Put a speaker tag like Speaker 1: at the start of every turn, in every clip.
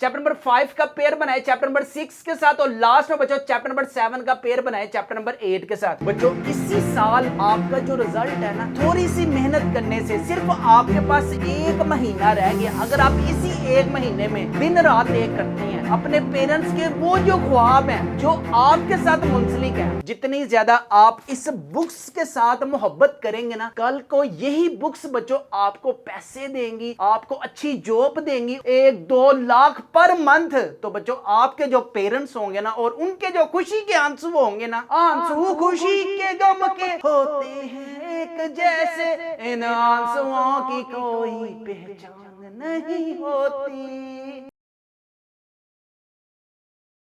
Speaker 1: Chapter number 5 का pair बनाए chapter number 6 के साथ, और लास्ट में बच्चों चैप्टर नंबर 7 का पेयर बनाए चैप्टर नंबर 8 के साथ। बच्चों इसी साल आपका जो रिजल्ट है ना, थोड़ी सी मेहनत करने से सिर्फ आपके पास 1 महीना रह गया। अगर आप इसी 1 महीने में दिन रात एक करते हैं, अपने पेरेंट्स के वो जो ख्वाब हैं जो आपके साथ मुंसलिक है, जितनी ज्यादा आप इस बुक्स के साथ मोहब्बत करेंगे ना, कल को यही बुक्स बच्चों आपको पैसे देंगी, आपको अच्छी जॉब देंगी, 1-2 लाख पर मंथ। तो बच्चों आपके जो पेरेंट्स होंगे ना, और उनके जो खुशी के आंसू होंगे ना, आंसू खुशी के गम के होते हैं एक जैसे, इन आंसुओं की कोई पहचान नहीं होती।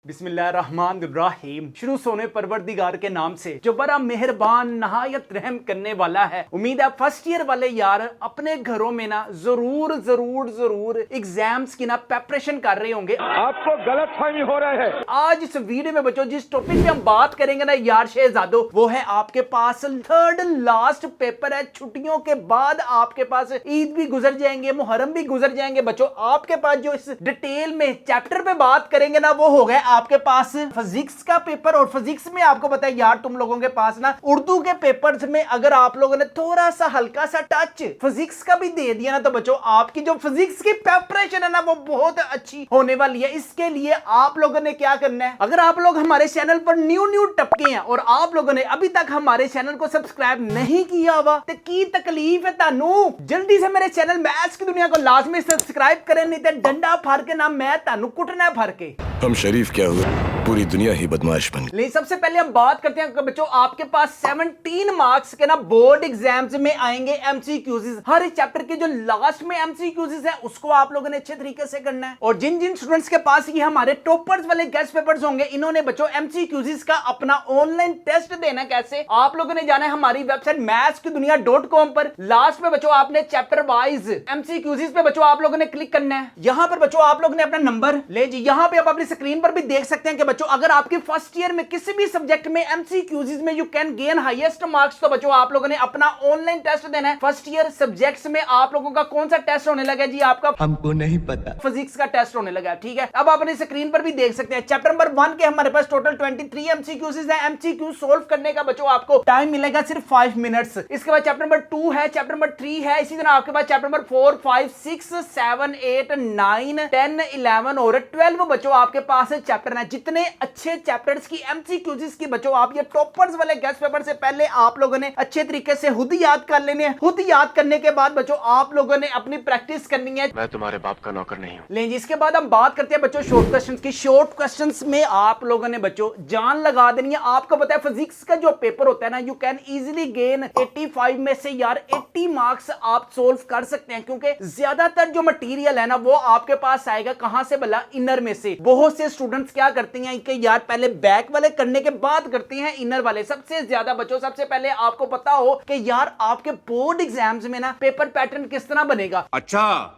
Speaker 1: बिस्मिल्लाहिर्रहमानिर्रहीम। शुरू सोने परवरदिगार के नाम से जो बड़ा मेहरबान नहायत रहम करने वाला है। उम्मीद है फर्स्ट ईयर वाले यार अपने घरों में ना जरूर एग्जाम्स की ना प्रिपरेशन कर रहे होंगे।
Speaker 2: आपको गलतफहमी हो रहा है।
Speaker 1: आज इस वीडियो में बच्चों जिस टॉपिक पे हम बात करेंगे ना यार शहजादो, वो है आपके पास 3rd लास्ट पेपर है। छुट्टियों के बाद आपके पास ईद भी गुजर जाएंगे, मुहर्रम भी गुजर जाएंगे। बच्चों आपके पास जो इस डिटेल में चैप्टर पे बात करेंगे ना, वो हो गया आपके पास फिजिक्स का पेपर। और फिजिक्स में आपको पता है यार, तुम लोगों के पास ना उर्दू के पेपर्स में अगर आप लोगों ने थोड़ा सा हल्का सा टच फिजिक्स का भी दे दिया ना, तो बच्चों आपकी जो फिजिक्स की प्रिपरेशन है ना, वो बहुत अच्छी होने वाली है। इसके लिए आप लोगों ने क्या करना है, अगर आप लोग हमारे चैनल पर न्यू टपके हैं और आप लोगों ने अभी तक हमारे चैनल को सब्सक्राइब नहीं किया हुआ, तो की तकलीफ है तानू, जल्दी से मेरे चैनल मैथ्स की दुनिया को लाजमी सब्सक्राइब करें, नहीं तो डंडा फाड़ के ना मैं तानू कुटना फाड़ के।
Speaker 3: हम शरीफ क्या हुआ, पूरी दुनिया ही बदमाश बन गई।
Speaker 1: लेकिन सबसे पहले हम बात करते हैं बच्चों, आपके पास 17 मार्क्स के ना बोर्ड एग्जाम्स में आएंगे एमसीक्यूज। हर चैप्टर के जो लास्ट में एमसीक्यूज है उसको आप लोगों ने अच्छे तरीके से करना है। और जिन जिन स्टूडेंट्स के पास ये हमारे टॉपर्स वाले गेस्ट पेपर्स होंगे, इन्होंने बच्चों एमसीक्यूज का अपना ऑनलाइन टेस्ट देना कैसे, आप लोगों ने जाना है हमारी वेबसाइट mathskiduniya.com पर। लास्ट में बच्चों आपने चैप्टर वाइज एमसीक्यूज पे बच्चों आप लोगों ने क्लिक करना है। यहां पर बच्चों आप लोगों ने अपना नंबर ले जी, यहां पे आप अपनी स्क्रीन पर भी देख सकते हैं कि बच्चों अगर आपके फर्स्ट ईयर में किसी भी सब्जेक्ट में एमसीक्यूज में you can gain highest marks, तो बच्चों आप लोगों ने अपना ऑनलाइन टेस्ट देना है। फर्स्ट ईयर सब्जेक्ट्स में आप लोगों का कौन सा टेस्ट होने लगा जी, आपका
Speaker 4: हमको नहीं पता,
Speaker 1: फिजिक्स का टेस्ट होने लगा। ठीक है, अब आप अपनी स्क्रीन पर भी देख सकते हैं चैप्टर नंबर 1 के हमारे पास टोटल 23 एमसीक्यूज है। एमसीक्यू सोल्व करने का बच्चों आपको टाइम मिलेगा सिर्फ 5 मिनट्स। इसके बाद चैप्टर नंबर 2 है, चैप्टर नंबर 3 है, इसी तरह आपके पास चैप्टर नंबर 4, 5, 6, 7, 8, 9, 10, 11 और 12 बच्चों आपके पास चैप्टर है। जितने अच्छे चैप्टर्स की एमसीक्यूज की बच्चों आप ये टॉपर्स वाले गेस्ट पेपर से पहले आप लोगों ने अच्छे तरीके से खुद याद कर लेने हैं। खुद याद करने के बाद बच्चों आप लोगों ने अपनी प्रैक्टिस करनी है।
Speaker 3: मैं तुम्हारे बाप का नौकर नहीं हूँ।
Speaker 1: लेकिन इसके बाद हम बात करते हैं बच्चों शॉर्ट क्वेश्चंस की। शॉर्ट क्वेश्चंस में आप लोगों ने बच्चों जान लगा देनी है। आपको पता है फिजिक्स का जो पेपर होता है ना, यू कैन इजीली गेन 85 में से यार 80 मार्क्स आप सोल्व कर सकते हैं, क्योंकि ज्यादातर जो मटेरियल है ना वो आपके पास आएगा कहां से भला, इनर में से। बहुत से स्टूडेंट्स क्या करते हैं कि यार पहले बैक वाले करने के बाद करते हैं इनर वाले। सबसे ज्यादा बच्चों सबसे पहले आपको पता हो कि यार आपके बोर्ड एग्जाम्स में ना पेपर पैटर्न किस तरह बनेगा।
Speaker 2: अच्छा,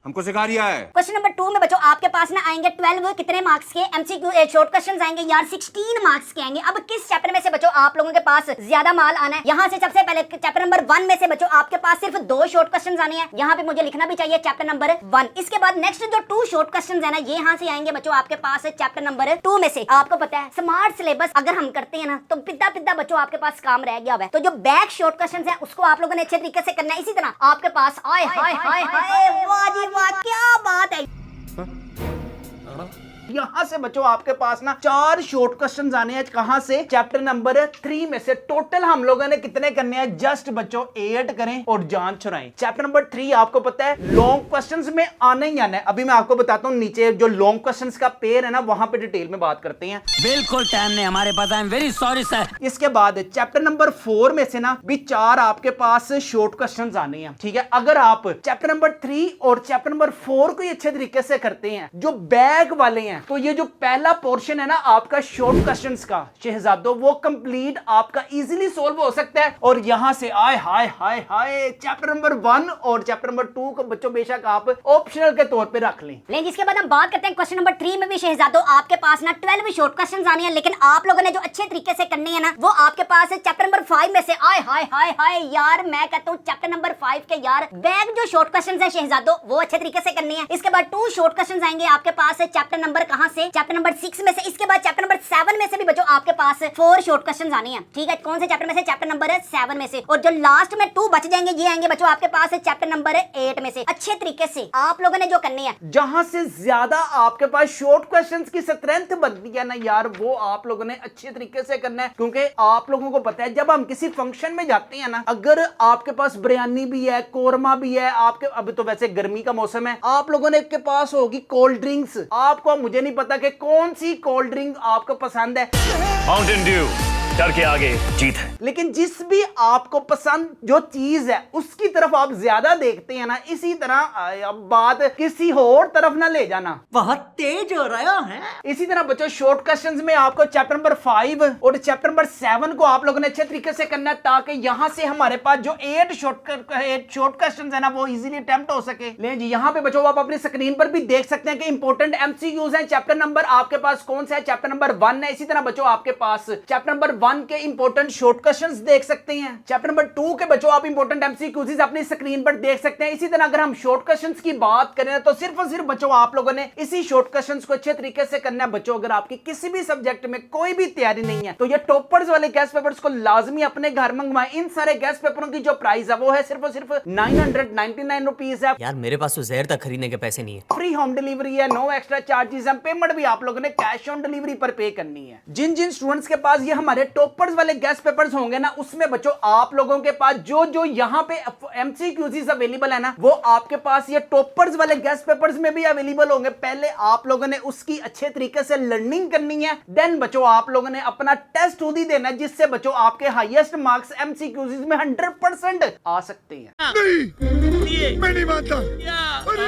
Speaker 2: हमको सिखा रिया है।
Speaker 5: क्वेश्चन नंबर 2 में बच्चों आपके पास ना आएंगे 12 कितने मार्क्स के एमसीक्यू शॉर्ट क्वेश्चंस आएंगे यार 16 मार्क्स के आएंगे। अब किस चैप्टर में से बच्चों आप लोगों के पास ज्यादा माल आना है, यहां से सबसे पहले चैप्टर नंबर 1 में से बच्चों आपके पास सिर्फ 2 शॉर्ट क्वेश्चंस आने हैं। यहां पे मुझे लिखना भी चाहिए चैप्टर नंबर 1। इसके बाद नेक्स्ट जो 2 शॉर्ट क्वेश्चंस है ना, ये यहां से आएंगे बच्चों आपके पास चैप्टर नंबर 2 में से। आपको पता है स्मार्ट सिलेबस अगर हम करते हैं ना, तो पिद्दा बच्चों आपके पास काम रह गया है। तो जो बैक शॉर्ट क्वेश्चंस है उसको आप लोगों ने अच्छे तरीके से करना है। इसी तरह आपके पास आए हाय हाय हाय वाह जी वाह क्या बात है।
Speaker 1: यहां से बच्चों आपके पास ना 4 शॉर्ट क्वेश्चंस आने हैं। कहां से, चैप्टर नंबर 3 में से। टोटल हम लोगों ने कितने करने हैं, जस्ट बच्चों 8 करें और जान छुड़ाएं। चैप्टर नंबर 3 आपको पता है लॉन्ग क्वेश्चंस में आना ही आना है। अभी मैं आपको बताता हूं नीचे जो लॉन्ग क्वेश्चंस का पेयर है ना, वहां पे डिटेल में बात करते हैं।
Speaker 6: बिल्कुल टाइम नहीं हमारे पास, I am very sorry sir.
Speaker 1: इसके बाद चैप्टर नंबर 4 में से ना भी 4 आपके पास शॉर्ट क्वेश्चंस आने हैं। ठीक है, अगर आप चैप्टर नंबर 3 और चैप्टर नंबर 4 को अच्छे तरीके से करते हैं, जो बैक वाले हैं हैं। तो ये जो पहला पोर्शन है ना आपका शॉर्ट क्वेश्चंस का शहजादों, वो कंप्लीट आपका इजीली सोल्व हो सकता है। और यहां से आए हाय हाय हाय चैप्टर नंबर 1 और चैप्टर नंबर 2 को बच्चों बेशक आप ऑप्शनल के तौर पे रख लें।
Speaker 5: लेकिन जिसके बाद हम बात करते हैं क्वेश्चन नंबर 3 में भी शहजादों आपके पास ना 12 शॉर्ट क्वेश्चंस आने हैं, लेकिन आप लोगों ने जो अच्छे तरीके से करनी है ना वो आपके पास है चैप्टर नंबर 5 में से। आए हाय हाय हाय यार, मैं कहता हूं चैप्टर नंबर 5 के यार बैग जो शॉर्ट क्वेश्चंस है शहजादों वो अच्छे तरीके से करनी है। इसके बाद 2 शॉर्ट क्वेश्चंस आएंगे आपके पास है चैप्टर नंबर कहां से, चैप्टर नंबर 6 में से। इसके बाद चैप्टर नंबर 7 में से भी बच्चों आपके पास 4 शॉर्ट क्वेश्चंस आने हैं। ठीक है, कौन से चैप्टर में से? चैप्टर नंबर 7 में से। और जो लास्ट में 2 बच जाएंगे ये आएंगे बच्चों आपके पास है चैप्टर नंबर 8 में से। अच्छे तरीके से आप लोगों ने जो करनी है,
Speaker 1: जहां से ज्यादा आपके पास शॉर्ट क्वेश्चंस की स्ट्रेंथ बनती है ना यार, वो आप लोगों ने अच्छे तरीके से करना है। क्योंकि आप लोगों को पता है जब हम किसी फंक्शन में जाते हैं ना, अगर आपके पास बिरयानी भी है, कोरमा भी है, आपके अभी तो वैसे गर्मी का मौसम है, आप लोगों ने के पास होगी कोल्ड ड्रिंक्स। आपको मुझे नहीं पता कि कौन सी कोल्ड ड्रिंक आपको पसंद है,
Speaker 3: माउंटेन ड्यू, डर के आगे जीत है।
Speaker 1: लेकिन जिस भी आपको पसंद जो चीज है उसकी तरफ आप ज्यादा देखते हैं ना, इसी तरह अब बात किसी और तरफ ना ले जाना,
Speaker 6: बहुत तेज हो रहा है।
Speaker 1: इसी तरह बच्चों शॉर्ट क्वेश्चंस में आपको चैप्टर नंबर 5 और चैप्टर नंबर 7 को आप लोगों ने अच्छे तरीके से करना है, ताकि यहां से हमारे पास जो 8 शॉर्ट क्वेश्चंस है ना वो इजीली अटेम्प्ट हो सके। ले जी, यहां पे बच्चों आप अपनी स्क्रीन पर भी देख सकते हैं कि इंपॉर्टेंट एमसीक्यूज हैं। चैप्टर नंबर आपके पास कौन सा है? चैप्टर नंबर 1 है। इसी तरह बच्चों आपके पास चैप्टर नंबर 1 के इंपॉर्टेंट शॉर्ट क्वेश्चंस देख सकते हैं। चैप्टर नंबर 2 के बच्चों आप इंपॉर्टेंट एमसीक्यूज अपनी स्क्रीन पर देख सकते हैं। इसी तरह अगर हम शॉर्ट क्वेश्चंस की बात करें तो सिर्फ और सिर्फ बच्चों आप लोगों ने इसी शॉर्ट क्वेश्चंस को अच्छे तरीके से करना है। बच्चों अगर आपकी किसी भी सब्जेक्ट में कोई भी तैयारी नहीं है तो ये टॉपर्स वाले गेस्ट पेपर्स को लाजमी अपने घर मंगवाएं। इन सारे गेस्ट पेपरों की जो प्राइस है वो है सिर्फ और सिर्फ 999 रुपीज है।
Speaker 6: यार मेरे पास तो जहर तक खरीदने के पैसे नहीं है।
Speaker 1: फ्री होम डिलीवरी है, नो एक्स्ट्रा चार्जेस है। पेमेंट भी आप लोगों ने कैश ऑन डिलीवरी पर पे करनी है। जिन जिन स्टूडेंट्स के पास ये हमारे टॉपर्स वाले गेस्ट पेपर्स होंगे ना, उसमें बच्चों आप लोगों के पास जो जो यहाँ पे एमसीक्यूज अवेलेबल है ना, वो आपके पास ये टॉपर्स वाले गेस्ट पेपर्स में भी अवेलेबल होंगे। पहले आप लोगों ने उसकी अच्छे तरीके से लर्निंग करनी है, देन बच्चों आप लोगों ने अपना टेस्ट खुद ही देना है, जिससे बच्चों आपके हाईएस्ट मार्क्स एमसीक्यूज में 100% आ सकते हैं।
Speaker 2: मैं नहीं मानता।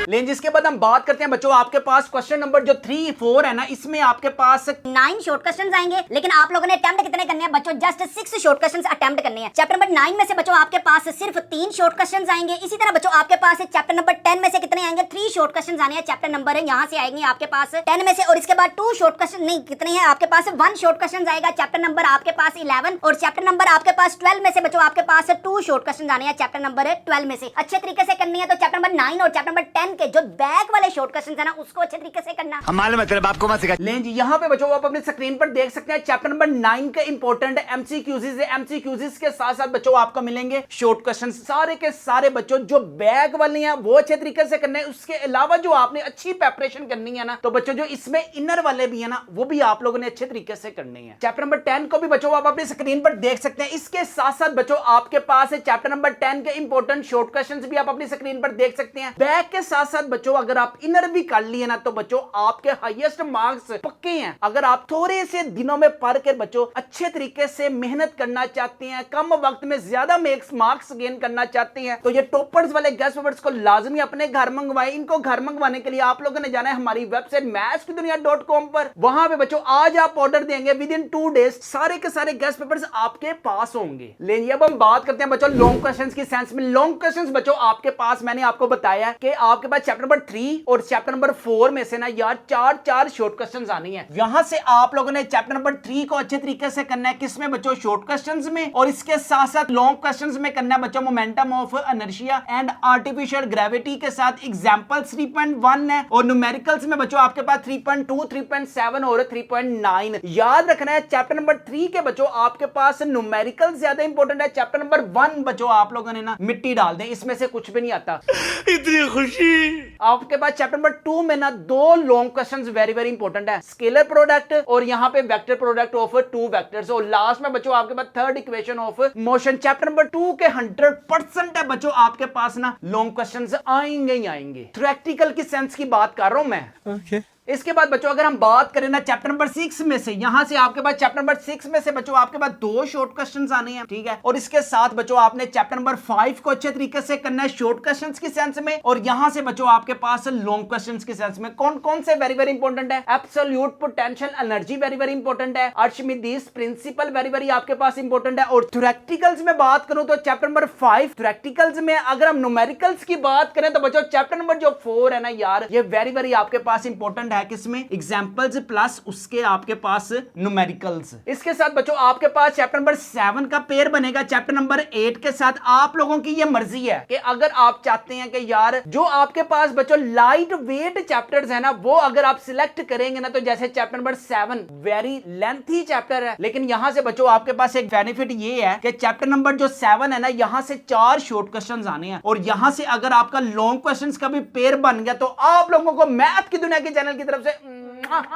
Speaker 1: लेकिन जिसके बाद हम बात करते हैं बच्चों आपके पास क्वेश्चन नंबर जो 3, 4 है ना, इसमें आपके पास
Speaker 5: 9 शॉर्ट क्वेश्चंस आएंगे, लेकिन आप लोगों ने अटेम्प्ट कितने करने हैं बच्चों? जस्ट 6 शॉर्ट क्वेश्चंस अटेम्प्ट करने हैं। चैप्टर नंबर 9 में से बच्चों आपके पास सिर्फ 3 शॉर्ट क्वेश्चंस आएंगे। इसी तरह बच्चों आपके पास चैप्टर नंबर 10 में से कितने आएंगे? 3 शॉर्ट क्वेश्चंस आने हैं। चैप्टर नंबर यहां से आएंगे आपके पास 10 में से, और इसके बाद 2 शॉर्ट क्वेश्चन नहीं, कितने हैं आपके पास? 1 शॉर्ट क्वेश्चन आएगा। चैप्टर नंबर आपके पास 11 और चैप्टर नंबर आपके पास 12 में से बच्चों आपके पास 2 शॉर्ट क्वेश्चन आने हैं चैप्टर नंबर 12 में से। अच्छे तरीके से करनी है। तो चैप्टर नंबर 9 और चैप्टर नंबर 10 के जो बैक वाले शॉर्ट क्वेश्चन है ना, उसको अच्छे तरीके से करना।
Speaker 3: हमारे मतलब आपको मत सिखा।
Speaker 1: लें जी, यहाँ पे बच्चों आप अपनी स्क्रीन पर देख सकते हैं चैप्टर नंबर 9 के इंपॉर्टेंट एमसीक्यूज के साथ साथ बच्चों आपको मिलेंगे शॉर्ट क्वेश्चन। सारे के सारे बच्चों जो बैक वाले हैं वो अच्छे तरीके से करने हैं। उसके अलावा जो आपने अच्छी प्रिपरेशन करनी है ना, तो बच्चों जो इसमें इनर वाले भी है ना, वो भी आप लोगों ने अच्छे तरीके से करनी है। चैप्टर नंबर 10 को भी बच्चों आप अपनी स्क्रीन पर देख सकते हैं। इसके साथ साथ बच्चों आपके पास है चैप्टर नंबर 10 के इंपॉर्टेंट शॉर्ट क्वेश्चंस भी आप अपनी स्क्रीन पर देख सकते हैं। बैक के साथ साथ बच्चों अगर आप इनर भी कर लिए ना, तो बच्चों आपके हाईएस्ट मार्क्स पक्के हैं। अगर आप थोड़े से दिनों में पढ़ के बच्चों अच्छे तरीके से मेहनत करना चाहते हैं, कम वक्त में ज्यादा मार्क्स गेन करना चाहते हैं, तो ये टॉपर्स वाले गेस्ट पेपर्स को लाजमी अपने घर मंगवाएं। इनको घर मंगवाने के लिए आप लोगों ने जाना है हमारी वेबसाइट mathskidunia.com पर। वहां पे बच्चों आज आप ऑर्डर देंगे, विद इन 2 डेज सारे के सारे गेस्ट पेपर्स आपके पास होंगे। लेकिन अब हम बात करते हैं बच्चों लॉन्ग क्वेश्चंस की सेंस में। लॉन्ग क्वेश्चंस बच्चों आपके पास मैंने आपको बताया कि आपके पास चैप्टर नंबर 3 और चैप्टर नंबर 4 में से ना यार 4 शॉर्ट क्वेश्चंस आनी है। यहां से आप लोगों ने चैप्टर नंबर 3 को अच्छे तरीके से करना है। किसमें बच्चों? शॉर्ट क्वेश्चंस में। और इसके साथ साथ लॉन्ग क्वेश्चंस में करना है बच्चों momentum of inertia and artificial gravity के साथ एग्जांपल 3.1 है। और न्यूमेरिकल्स में बच्चों आपके पास 3.2, 3.7 और 3.9। याद रखना है चैप्टर नंबर 3 के बच्चों आपके पास न्यूमेरिकल ज्यादा इंपॉर्टेंट है। चैप्टर नंबर 1 बच्चों आप लोगों ने ना मिट्टी डाल दें, इसमें से कुछ भी नहीं आता।
Speaker 3: इतनी खुशी।
Speaker 1: आपके पास चैप्टर नंबर 2 में ना 2 long questions very very important है, स्केलर प्रोडक्ट और यहाँ पे वेक्टर प्रोडक्ट ऑफ 2 वेक्टर्स। और लास्ट में बच्चों आपके पास third equation of motion. Chapter number 2 के 100% है बच्चों आपके पास ना लॉन्ग क्वेश्चंस आएंगे ही आएंगे। थ्योरेटिकल की सेंस की बात कर रहा हूं मैं। इसके बाद बच्चों अगर हम बात करें ना चैप्टर नंबर 6 में से, यहां से आपके पास चैप्टर नंबर 6 में से बच्चों आपके पास 2 शॉर्ट क्वेश्चंस आने हैं, ठीक है। और इसके साथ बच्चों आपने चैप्टर नंबर 5 को अच्छे तरीके से करना है शॉर्ट क्वेश्चंस की सेंस में, और यहां से बच्चों आपके पास लॉन्ग क्वेश्चंस की सेंस में कौन कौन से वेरी वेरी इंपॉर्टेंट है। Absolute potential energy very very important है। आर्चिमिडीज प्रिंसिपल वेरी वेरी आपके पास इंपॉर्टेंट है। और थ्योरेटिकल्स में बात करूं तो चैप्टर नंबर 5 थ्योरेटिकल्स में अगर हम न्यूमेरिकल्स की बात करें तो बच्चों चैप्टर नंबर जो 4 है ना यार, ये वेरी वेरी आपके पास इंपॉर्टेंट है। किसमें? एग्जांपल्स प्लस उसके आपके पास न्यूमेरिकल्स। इसके साथ बच्चों आपके पास चैप्टर नंबर 7 का पेयर बनेगा चैप्टर नंबर 8 के साथ। आप लोगों की ये मर्जी है कि अगर आप चाहते हैं कि यार जो आपके पास बच्चों लाइट वेट चैप्टर्स है ना, वो अगर आप सिलेक्ट करेंगे ना, तो जैसे chapter number 7 very lengthy chapter है, लेकिन यहां से बच्चों आपके पास एक बेनिफिट ये है कि चैप्टर नंबर जो 7 है ना, यहां से 4 शॉर्ट क्वेश्चंस आने हैं, और यहां से अगर आपका लॉन्ग क्वेश्चंस का भी पेयर बन गया तो आप लोगों को मैथ की दुनिया के चैनल की तरफ से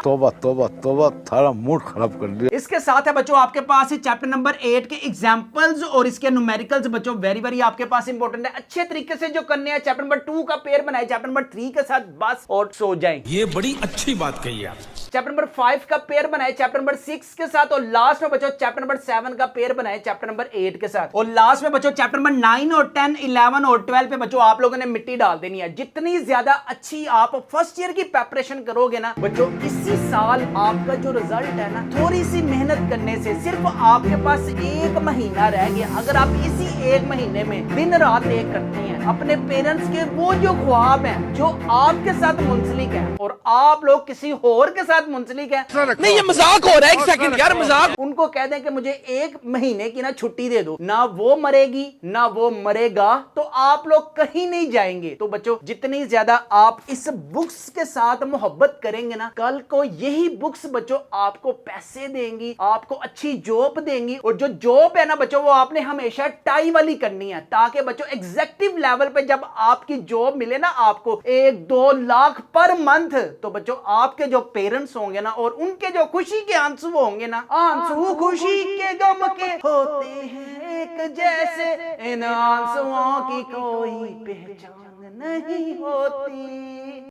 Speaker 2: तोबा तोबा तोबा, थारा मूड खराब कर दिया।
Speaker 1: इसके साथ है बच्चों आपके पास चैप्टर नंबर 8 के एग्जांपल्स और इसके न्यूमेरिकल्स बच्चों वेरी वेरी आपके पास इंपॉर्टेंट है। अच्छे तरीके से जो करने हैं चैप्टर नंबर 2 का पेयर बनाए चैप्टर नंबर 3 के साथ, बस और सो जाएं।
Speaker 4: ये बड़ी अच्छी बात कही आप।
Speaker 1: चैप्टर नंबर 5 का पेयर बनाए चैप्टर नंबर 6 के साथ, और लास्ट में बच्चों चैप्टर नंबर 7 का पेयर बनाए चैप्टर नंबर 8 के साथ, और लास्ट में बच्चों चैप्टर नंबर 9 और 10 11 और 12 पे बच्चों आप लोगों ने मिट्टी डाल देनी है। जितनी ज्यादा अच्छी आप फर्स्ट ईयर की प्रिपरेशन करोगे ना बच्चों, इसी साल आपका जो रिजल्ट है ना, थोड़ी सी मेहनत करने से सिर्फ आपके पास 1 महीना रह गया। अगर आप इसी 1 महीने में दिन रात एक करते हैं, अपने पेरेंट्स के वो जो ख्वाब हैं जो आपके साथ मुंसलिक है और आप लोग किसी और के साथ मुंसलिक है,
Speaker 4: नहीं ये मजाक हो रहा है, एक सेकंड यार मजाक।
Speaker 1: उनको कह दें कि मुझे 1 महीने की ना छुट्टी दे दो, ना वो मरेगी ना वो मरेगा, तो आप लोग कहीं नहीं जाएंगे। तो बच्चों जितनी ज्यादा आप इस बुक्स के साथ मोहब्बत करेंगे ना, कल को यही बुक्स बच्चों आपको पैसे देंगी, आपको अच्छी जॉब देंगी, और जो जॉब है ना बच्चों वो आपने हमेशा टाई वाली करनी है, ताकि बच्चों एग्जेक्टिव लेवल पे जब आपकी जॉब मिले ना आपको 1-2 लाख पर मंथ, तो बच्चों आपके जो पेरेंट्स होंगे ना और उनके जो खुशी के आंसू होंगे ना, आंसू खुशी के गम के होते हैं एक जैसे, इन आंसुओं की कोई पहचान नहीं होती।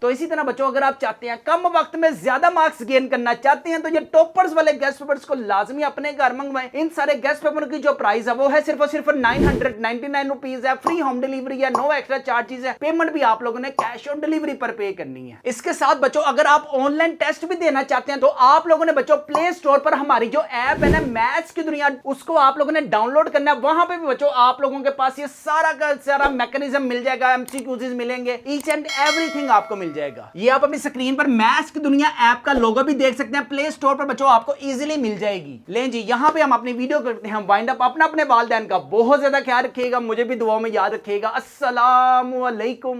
Speaker 1: तो इसी तरह बच्चों अगर आप चाहते हैं कम वक्त में ज्यादा मार्क्स गेन करना चाहते हैं, तो ये टॉपर्स वाले गेस्ट पेपर्स को लाजमी अपने घर मंगवाएं। इन सारे गेस्ट पेपर की जो प्राइस है वो है सिर्फ और सिर्फ 999 रुपीज है। फ्री होम डिलीवरी है, नो एक्स्ट्रा चार्जेस है। पेमेंट भी आप लोगों ने कैश ऑन डिलीवरी पर पे करनी है। इसके साथ बच्चों अगर आप ऑनलाइन टेस्ट भी देना चाहते हैं, तो आप लोगों ने बच्चों प्ले स्टोर पर हमारी जो ऐप है ना मैथ्स की दुनिया, उसको आप लोगों ने डाउनलोड करना है। वहां पे भी बच्चों आप लोगों के पास ये सारा का सारा मैकेनिज्म मिल जाएगा, एमसीक्यूज मिलेंगे, ईच एंड एवरीथिंग आपको मिल जाएगा। ये आप अपनी स्क्रीन पर मैथ्स की दुनिया ऐप का लोगो भी देख सकते हैं। प्ले स्टोर पर बच्चों आपको इजीली मिल जाएगी। लें जी, यहाँ पे हम अपनी वीडियो करते हैं वाइंड अप। अपना अपने वालिदैन का बहुत ज्यादा ख्याल रखिएगा, मुझे भी दुआओं में याद रखिएगा। अस्सलामु अलैकुम।